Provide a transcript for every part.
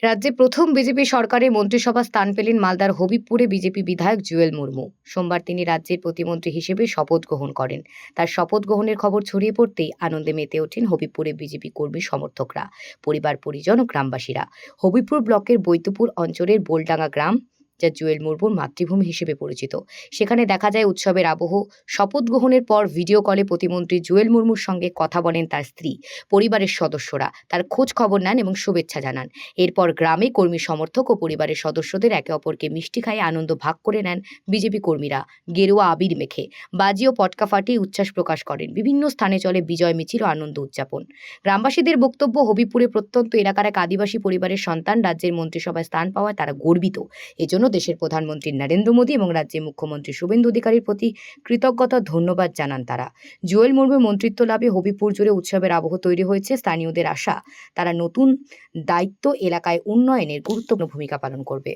রাজ্যে প্রথম বিজেপি সরকারে মন্ত্রিসভা স্থান পেলেন মালদার হবিবপুরে বিজেপি বিধায়ক জুয়েল মুর্মু। সোমবার তিনি রাজ্যের প্রতিমন্ত্রী হিসেবে শপথ গ্রহণ করেন। তার শপথ গ্রহণের খবর ছড়িয়ে পড়তেই আনন্দে মেতে ওঠেন হবিবপুরে বিজেপি কর্মী সমর্থকরা, পরিবার পরিজন ও গ্রামবাসীরা। হবিবপুর ব্লকের বৈদ্যপুর অঞ্চলের বোলডাঙ্গা গ্রাম, যা জুয়েল মুর্মুর মাতৃভূমি হিসেবে পরিচিত, সেখানে দেখা যায় উৎসবের আবহ। শপথ গ্রহণের পর ভিডিও কলে প্রতিমন্ত্রী জুয়েল মুর্মুর সঙ্গে কথা বলেন তার স্ত্রী, পরিবারের সদস্যরা তার খোঁজ খবর নেন এবং শুভেচ্ছা জানান। এরপর গ্রামে কর্মী সমর্থক ও পরিবারের সদস্যদের একে অপরকে মিষ্টি খাইয়ে আনন্দ ভাগ করে নেন বিজেপি কর্মীরা। গেরুয়া আবির মেখে, বাজি ও পটকা ফাটিয়ে উচ্ছ্বাস প্রকাশ করেন। বিভিন্ন স্থানে চলে বিজয় মিছিল ও আনন্দ উদযাপন। গ্রামবাসীদের বক্তব্য, হবিবপুরে প্রত্যন্ত এলাকার এক আদিবাসী পরিবারের সন্তান রাজ্যের মন্ত্রিসভায় স্থান পাওয়ায় তারা গর্বিত। এজন্য দেশের প্রধানমন্ত্রী নরেন্দ্র মোদী এবং রাজ্যের মুখ্যমন্ত্রী শুভেন্দু অধিকারীর প্রতি কৃতজ্ঞতা ধন্যবাদ জানান তারা। জুয়েল মুর্মুর মন্ত্রিত্ব লাভে হবিবপুর জুড়ে উৎসবের আবহ তৈরি হয়েছে। স্থানীয়দের আশা, তারা নতুন দায়িত্ব এলাকায় উন্নয়নের গুরুত্বপূর্ণ ভূমিকা পালন করবে।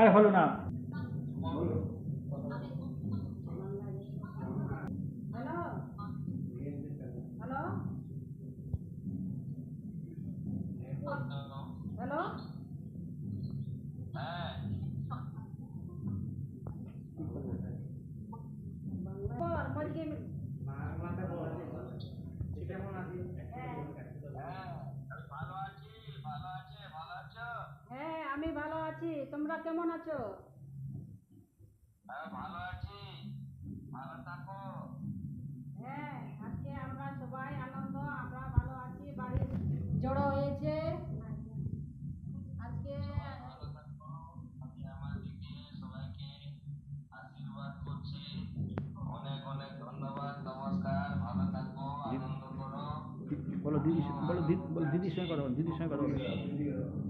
আরে হলো না। হ্যালো, হ্যাঁ আমি ভালো আছি, তোমরা কেমন আছো? ভালো আছি, ভালো থাকো। হ্যাঁ, আজকে আমরা সবাই আনন্দ, আমরা ভালো আছি, বাড়ি জড়ো হয়েছে আজকে। ভালো থাকো, আমি আমার দিকে সবাইকে আশীর্বাদ করছি। অনেক অনেক ধন্যবাদ, নমস্কার, ভালো থাকো, আনন্দ করো। বলো দিদি, বলো দিদির সঙ্গে কথা বলো, দিদির সঙ্গে কথা বলো।